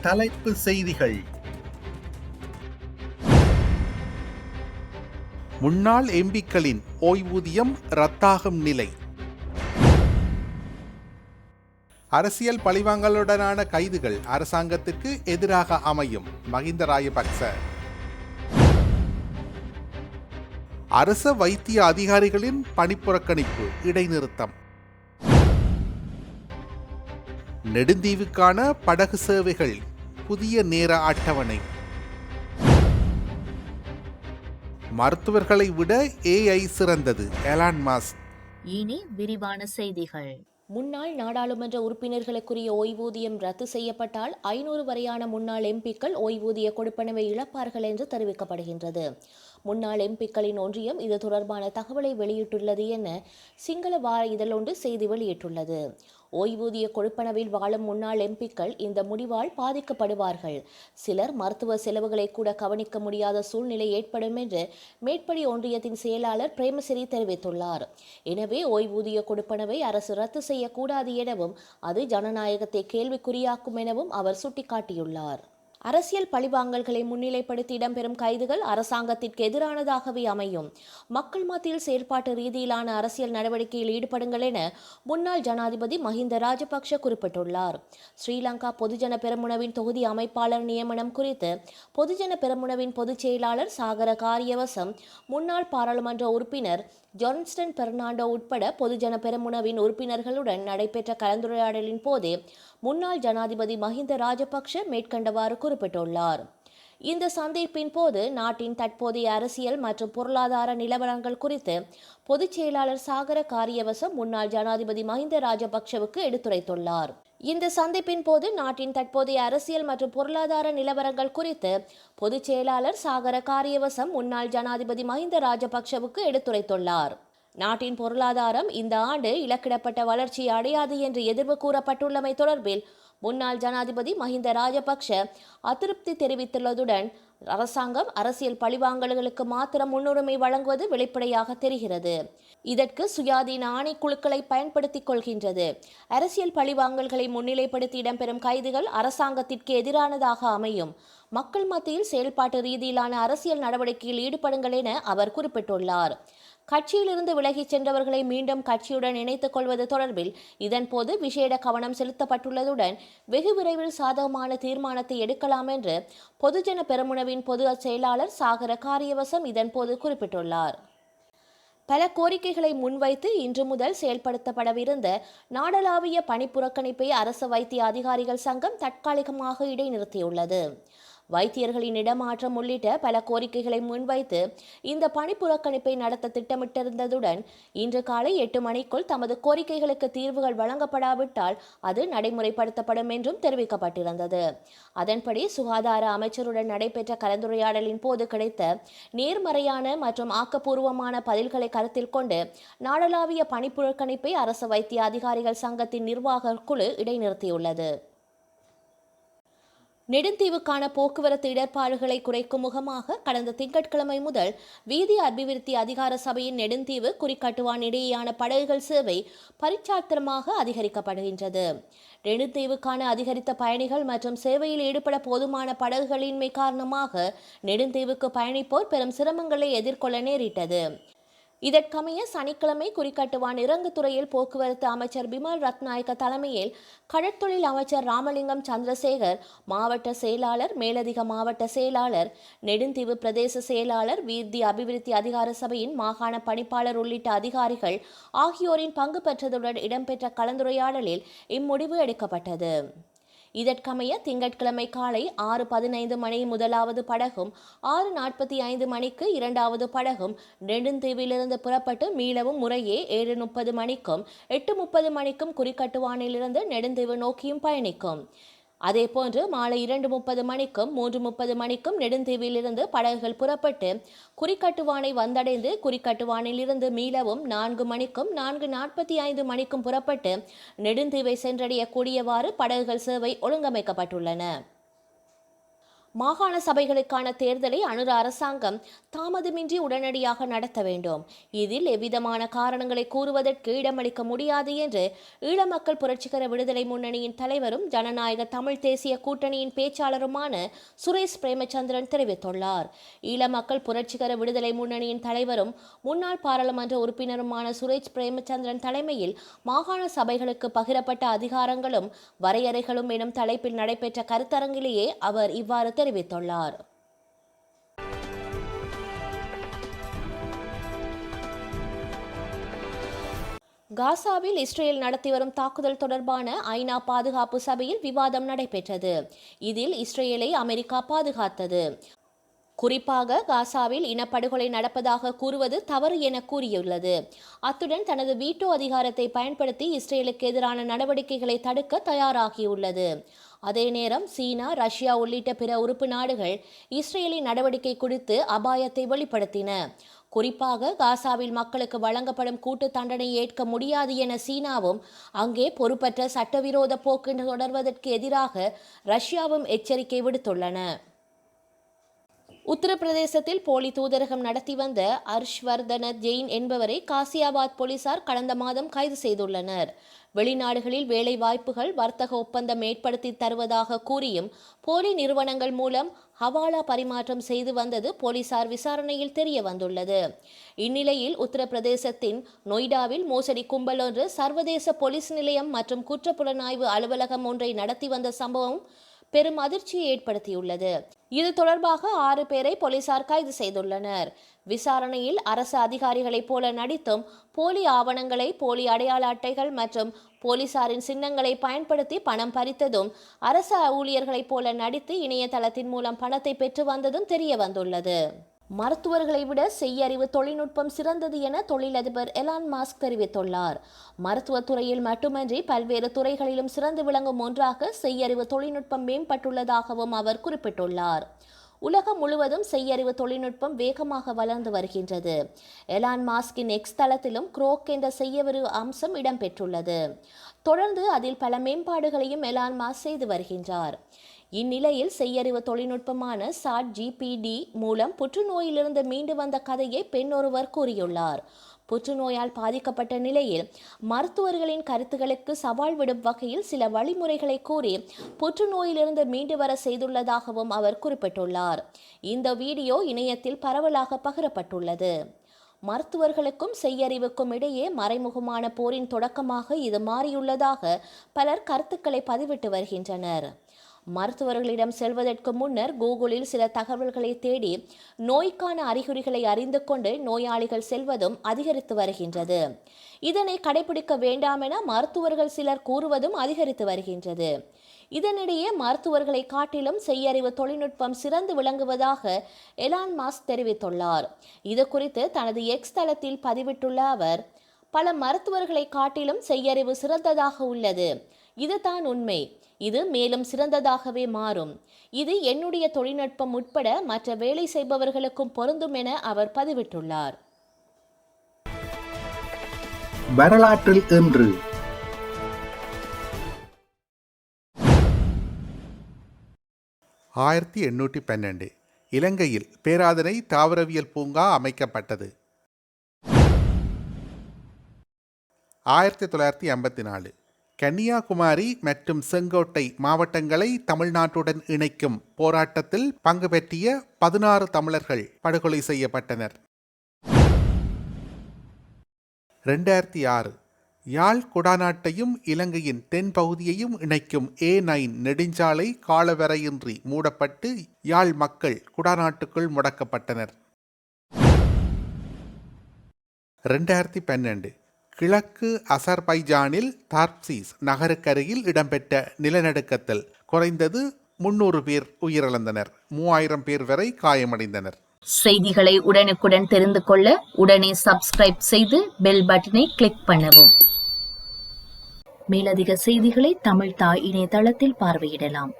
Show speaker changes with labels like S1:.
S1: தலைப்பு செய்திகள். முன்னாள் எம்பிக்களின் ஓய்வூதியம் ரத்தாகும் நிலை. அரசியல் பழிவாங்கலுடனான கைதுகள் அரசாங்கத்திற்கு எதிராக அமையும் மஹிந்த ராஜபக்ச. அரச வைத்திய அதிகாரிகளின் பணிப்புறக்கணிப்பு இடைநிறுத்தம். நெடுந்தீவுக்கான படகு சேவைகள் புதிய நேர அட்டவணை. மருத்துவர்களை விட AI சிறந்தது எலான் மாஸ்க்.
S2: இனி விரிவான செய்திகள்.
S3: முன்னாள் நாடாளுமன்ற உறுப்பினர்களுக்குரிய ஓய்வூதியம் ரத்து செய்யப்பட்டால் 500 வரையான முன்னாள் எம்பிக்கள் ஓய்வூதிய கொடுப்பனவை இழப்பார்கள் என்று தெரிவிக்கப்படுகின்றது. முன்னாள் எம்பிக்களின் ஒன்றியம் இது தொடர்பான தகவலை வெளியிட்டுள்ளது என சிங்கள வார இதழொன்று செய்தி வெளியிட்டுள்ளது. ஓய்வூதிய கொடுப்பனவில் வாழும் முன்னாள் எம்பிக்கள் இந்த முடிவால் பாதிக்கப்படுவார்கள். சிலர் மருத்துவ செலவுகளை கூட கவனிக்க முடியாத சூழ்நிலை ஏற்படும் என்று மேற்படி ஒன்றியத்தின் செயலாளர் பிரேமசிறி தெரிவித்துள்ளார். எனவே ஓய்வூதிய கொடுப்பனவை அரசு ரத்து செய்யக்கூடாது எனவும் அது ஜனநாயகத்தை கேள்விக்குறியாக்கும் எனவும் அவர் சுட்டிக்காட்டியுள்ளார். அரசியல் பழிவாங்கல்களை முன்னிலைப்படுத்தி இடம்பெறும் கைதுகள் அரசாங்கத்திற்கு எதிரானதாகவே அமையும். மக்கள் மத்தியில் செயற்பாட்டு ரீதியிலான அரசியல் நடவடிக்கையில் ஈடுபடுங்கள் என முன்னாள் ஜனாதிபதி மஹிந்த ராஜபக்ஷ குறிப்பிட்டுள்ளார். ஸ்ரீலங்கா பொதுஜன பெரமுனவின் தொகுதி அமைப்பாளர் நியமனம் குறித்து பொதுஜன பெரமுனவின் பொதுச் செயலாளர் சாகர காரியவசம், முன்னாள் பாராளுமன்ற உறுப்பினர் ஜொன்ஸ்டன் பெர்னாண்டோ உட்பட பொதுஜன பெரமுனவின் உறுப்பினர்களுடன் நடைபெற்ற கலந்துரையாடலின் போதே முன்னாள் ஜனாதிபதி மஹிந்த ராஜபக்ஷ மேற்கண்டவாறு குறிப்பிட்டுள்ளார். இந்த சந்திப்பின் போது நாட்டின் தற்போதைய அரசியல் மற்றும் பொருளாதார நிலவரங்கள் குறித்து பொதுச் செயலாளர் சாகர காரியவசம் முன்னாள் ஜனாதிபதி மஹிந்த ராஜபக்ஷவுக்கு எடுத்துரைத்துள்ளார். இந்த சந்திப்பின் போது நாட்டின் தற்போதைய அரசியல் மற்றும் பொருளாதார நிலவரங்கள் குறித்து பொதுச் செயலாளர் சாகர காரியவசம் முன்னாள் ஜனாதிபதி மஹிந்த ராஜபக்ஷவுக்கு எடுத்துரைத்துள்ளார். நாட்டின் பொருளாதாரம் இந்த ஆண்டு இலக்கிடப்பட்ட வளர்ச்சி அடையாது என்று எதிர்வு கூறப்பட்டுள்ளமை தொடர்பில் முன்னாள் ஜனாதிபதி மஹிந்த ராஜபக்ஷ அதிருப்தி தெரிவித்துள்ளதுடன் அரசாங்கம் அரசியல் பழிவாங்கல்களுக்கு மாத்திரம் முன்னுரிமை வழங்குவது வெளிப்படையாக தெரிகிறது. இதற்கு சுயாதீன ஆணைக்குழுக்களை பயன்படுத்திக் கொள்கின்றது. அரசியல் பழிவாங்கல்களை முன்னிலைப்படுத்தி இடம்பெறும் கைதுகள் அரசாங்கத்திற்கு எதிரானதாக அமையும். மக்கள் மத்தியில் செயல்பாட்டு ரீதியிலான அரசியல் நடவடிக்கையில் ஈடுபடுங்கள் என அவர் குறிப்பிட்டுள்ளார். கட்சியிலிருந்து விலகிச் சென்றவர்களை மீண்டும் கட்சியுடன் இணைத்துக் கொள்வது தொடர்பில் இதன்போது விசேட கவனம் செலுத்தப்பட்டுள்ளதுடன் வெகு விரைவில் சாதகமான தீர்மானத்தை எடுக்கலாம் என்று பொதுஜன பெரமுனவின் பொது செயலாளர் சாகர காரியவசம் இதன்போது குறிப்பிட்டுள்ளார். பல கோரிக்கைகளை முன்வைத்து இன்று முதல் செயல்படுத்தப்படவிருந்த நாடளாவிய பணிப்புறக்கணிப்பை அரச வைத்திய அதிகாரிகள் சங்கம் தற்காலிகமாக இடைநிறுத்தியுள்ளது. வைத்தியர்களின் இடமாற்றம் உள்ளிட்ட பல கோரிக்கைகளை முன்வைத்து இந்த பணிப்புறக்கணிப்பை நடத்த திட்டமிட்டிருந்ததுடன் இன்று காலை 8 மணிக்குள் தமது கோரிக்கைகளுக்கு தீர்வுகள் வழங்கப்படாவிட்டால் அது நடைமுறைப்படுத்தப்படும் என்றும் தெரிவிக்கப்பட்டிருந்தது. அதன்படி சுகாதார அமைச்சருடன் நடைபெற்ற கலந்துரையாடலின் போது கிடைத்த நேர்மறையான மற்றும் ஆக்கப்பூர்வமான பதில்களை கருத்தில் கொண்டு நாடளாவிய பணிப்புறக்கணிப்பை அரச வைத்திய அதிகாரிகள் சங்கத்தின் நிர்வாக குழு இடைநிறுத்தியுள்ளது. நெடுந்தீவுக்கான போக்குவரத்து இடர்பாடுகளை குறைக்கும் முகமாக கடந்த திங்கட்கிழமை முதல் வீதி அபிவிருத்தி அதிகார சபையின் நெடுந்தீவு குறிக்கட்டுவான் இடையேயான படகுகள் சேவை பரிச்சார்த்தமாக அதிகரிக்கப்படுகின்றது. நெடுந்தீவுக்கான அதிகரித்த பயணிகள் மற்றும் சேவையில் ஈடுபட போதுமான படகுகளின்மை காரணமாக நெடுந்தீவுக்கு பயணிப்போர் பெரும் சிரமங்களை எதிர்கொள்ள நேரிட்டது. இதற்கமைய சனிக்கிழமை குறிக்கட்டுவான் இறங்குதுறையில் போக்குவரத்து அமைச்சர் பிமல் ரத்நாயக்க தலைமையில் கடற்தொழில் அமைச்சர் ராமலிங்கம் சந்திரசேகர், மாவட்ட செயலாளர், மேலதிக மாவட்ட செயலாளர், நெடுந்தீவு பிரதேச செயலாளர், வீதி அபிவிருத்தி அதிகார சபையின் மாகாண பணிப்பாளர் உள்ளிட்ட அதிகாரிகள் ஆகியோரின் பங்கு பெற்றதுடன் இடம்பெற்ற கலந்துரையாடலில் இம்முடிவு எடுக்கப்பட்டது. இதற்கமைய திங்கட்கிழமை காலை 6:15 மணி முதலாவது படகும் 6:45 மணிக்கு இரண்டாவது படகும் நெடுந்தீவிலிருந்து புறப்பட்டு மீளவும் முறையே 7:30 மணிக்கும் 8:30 மணிக்கும் குறிக்கட்டுவானிலிருந்து நெடுந்தீவு நோக்கியும் பயணிக்கும். அதேபோன்று மாலை 2:30 மணிக்கும் 3:30 மணிக்கும் நெடுந்தீவிலிருந்து படகுகள் புறப்பட்டு குறிக்கட்டுவானை வந்தடைந்து குறிக்கட்டுவானிலிருந்து மீளவும் 4 மணிக்கும் 4:45 மணிக்கும் புறப்பட்டு நெடுந்தீவை சென்றடையக்கூடியவாறு படகுகள் சேவை ஒழுங்கமைக்கப்பட்டுள்ளன. மாகாண சபைகளுக்கான தேர்தலை அனுர அரசாங்கம் தாமதமின்றி உடனடியாக நடத்த வேண்டும். இதில் எவ்விதமான காரணங்களை கூறுவதற்கு இடமளிக்க முடியாது என்று ஈழ மக்கள் புரட்சிகர விடுதலை முன்னணியின் தலைவரும் ஜனநாயக தமிழ் தேசிய கூட்டணியின் பேச்சாளருமான சுரேஷ் பிரேமச்சந்திரன் தெரிவித்துள்ளார். ஈழ மக்கள் புரட்சிகர விடுதலை முன்னணியின் தலைவரும் முன்னாள் பாராளுமன்ற உறுப்பினருமான சுரேஷ் பிரேமச்சந்திரன் தலைமையில் மாகாண சபைகளுக்கு பகிரப்பட்ட அதிகாரங்களும் வரையறைகளும் எனும் தலைப்பில் நடைபெற்ற கருத்தரங்கிலேயே அவர் இவ்வாறு தெரிவித்துள்ளார். காசாவில் இஸ்ரேல் நடத்தி வரும் தாக்குதல் தொடர்பான ஐநா பாதுகாப்பு சபையில் விவாதம் நடைபெற்றது. இதில் இஸ்ரேலை அமெரிக்கா பாதுகாத்தது. குறிப்பாக காசாவில் இனப்படுகொலை நடப்பதாக கூறுவது தவறு என கூறியுள்ளது. அத்துடன் தனது வீட்டோ அதிகாரத்தை பயன்படுத்தி இஸ்ரேலுக்கு எதிரான நடவடிக்கைகளை தடுக்க தயாராகியுள்ளது. அதே நேரம் சீனா, ரஷ்யா உள்ளிட்ட பிற உறுப்பு நாடுகள் இஸ்ரேலின் நடவடிக்கை குறித்து அபாயத்தை வெளிப்படுத்தின. குறிப்பாக காசாவில் மக்களுக்கு வழங்கப்படும் கூட்டு தண்டனை ஏற்க முடியாது என சீனாவும், அங்கே பொறுப்பற்ற சட்டவிரோத போக்கு தொடர்வதற்கு எதிராக ரஷ்யாவும் எச்சரிக்கை விடுத்துள்ளன. உத்தரப்பிரதேசத்தில் போலி தூதரகம் நடத்தி வந்த ஹர்ஷ்வர்தன ஜெயின் என்பவரை காசியாபாத் போலீசார் கடந்த மாதம் கைது செய்துள்ளனர். வெளிநாடுகளில் வேலை வாய்ப்புகள், வர்த்தக ஒப்பந்தம் ஏற்படுத்தி தருவதாக கூறியும் போலி நிறுவனங்கள் மூலம் ஹவாலா பரிமாற்றம் செய்து வந்தது போலீசார் விசாரணையில் தெரிய வந்துள்ளது. இந்நிலையில் உத்தரப்பிரதேசத்தின் நொய்டாவில் மோசடி கும்பல் ஒன்று சர்வதேச போலீஸ் நிலையம் மற்றும் குற்றப்புலனாய்வு அலுவலகம் ஒன்றை நடத்தி வந்த சம்பவம் பெரும் அதிர்ச்சியை ஏற்படுத்தியுள்ளது. இது தொடர்பாக 6 பேரை போலீசார் கைது செய்துள்ளனர். விசாரணையில் அரசு அதிகாரிகளைப் போல நடித்தும் போலி ஆவணங்களை, போலி அடையாள அட்டைகள் மற்றும் போலீசாரின் சின்னங்களை பயன்படுத்தி பணம் பறித்ததும், அரசு ஊழியர்களைப் போல நடித்து இணையதளத்தின் மூலம் பணத்தை பெற்று வந்ததும் தெரிய வந்துள்ளது. மருத்துவர்களை விட செய்யறிவு தொழில்நுட்பம் சிறந்தது என தொழிலதிபர் எலான் மாஸ்க் தெரிவித்துள்ளார். மருத்துவத்துறையில் மட்டுமன்றி பல்வேறு துறைகளிலும் சிறந்து விளங்கும் ஒன்றாக செய்யறிவு தொழில்நுட்பம் மேம்பட்டுள்ளதாகவும் அவர் குறிப்பிட்டுள்ளார். உலகம் முழுவதும் செய்யறிவு தொழில்நுட்பம் வேகமாக வளர்ந்து வருகின்றது. எலான் மாஸ்கின் எக்ஸ் தளத்திலும் குரோக் என்ற செய்யறிவு அம்சம் இடம்பெற்றுள்ளது. தொடர்ந்து அதில் பல மேம்பாடுகளையும் எலான் மாஸ்க் செய்து வருகின்றார். இந்நிலையில் செய்யறிவு தொழில்நுட்பமான சாட் ஜிபிடி மூலம் புற்றுநோயிலிருந்து மீண்டு வந்த கதையை பெண் ஒருவர் கூறியுள்ளார். புற்றுநோயால் பாதிக்கப்பட்ட நிலையில் மருத்துவர்களின் கருத்துக்களுக்கு சவால் விடும் வகையில் சில வழிமுறைகளை கூறி புற்றுநோயிலிருந்து மீண்டு வர செய்துள்ளதாகவும் அவர் குறிப்பிட்டுள்ளார். இந்த வீடியோ இணையத்தில் பரவலாக பகிரப்பட்டுள்ளது. மருத்துவர்களுக்கும் செய்யறிவுக்கும் இடையே மறைமுகமான போரின் தொடக்கமாக இது மாறியுள்ளதாக பலர் கருத்துக்களை பதிவிட்டு வருகின்றனர். மருத்துவர்களிடம் செல்வதற்கு முன்னர் கூகுளில் சில தகவல்களை தேடி நோய்க்கான அறிகுறிகளை அறிந்து கொண்டு நோயாளிகள் செல்வதும் அதிகரித்து வருகின்றது. இதனை கடைபிடிக்க வேண்டாம் என மருத்துவர்கள் சிலர் கூறுவதும் அதிகரித்து வருகின்றது. இதனிடையே மருத்துவர்களை காட்டிலும் செய்யறிவு தொழில்நுட்பம் சிறந்து விளங்குவதாக எலான் மாஸ்க் தெரிவித்துள்ளார். இது குறித்து தனது எக்ஸ் தளத்தில் பதிவிட்டுள்ள அவர், பல மருத்துவர்களை காட்டிலும் செய்யறிவு சிறந்ததாக உள்ளது. இதுதான் உண்மை. இது மேலும் சிறந்ததாகவே மாறும். இது என்னுடைய தொழில்நுட்பம் உட்பட மற்ற வேலை செய்பவர்களுக்கும் பொருந்தும் என அவர் பதிவிட்டுள்ளார்.
S1: வரலாற்றில் இன்று 1812 இலங்கையில் பேராதனை தாவரவியல் பூங்கா அமைக்கப்பட்டது. 1954 கன்னியாகுமரி மற்றும் செங்கோட்டை மாவட்டங்களை தமிழ்நாட்டுடன் இணைக்கும் போராட்டத்தில் பங்கு பெற்றிய 16 தமிழர்கள் படுகொலை செய்யப்பட்டனர். 2006 யாழ் குடாநாட்டையும் இலங்கையின் தென் பகுதியையும் இணைக்கும் A9 நெடுஞ்சாலை காலவரையின்றி மூடப்பட்டு யாழ் மக்கள் குடாநாட்டுக்குள் முடக்கப்பட்டனர். 2012 கிழக்கு அசர்பைஜானில் தார்ப்சீஸ் நகருக்கருகில் இடம்பெற்ற நிலநடுக்கத்தில் குறைந்தது 300 பேர் உயிரிழந்தனர், 3000 பேர் வரை காயமடைந்தனர்.
S2: செய்திகளை உடனுக்குடன் தெரிந்து கொள்ள உடனே சப்ஸ்கிரைப் செய்து பெல் பட்டனை கிளிக் பண்ணவும். மேலதிக செய்திகளை தமிழ் தாய் இணையதளத்தில் பார்வையிடலாம்.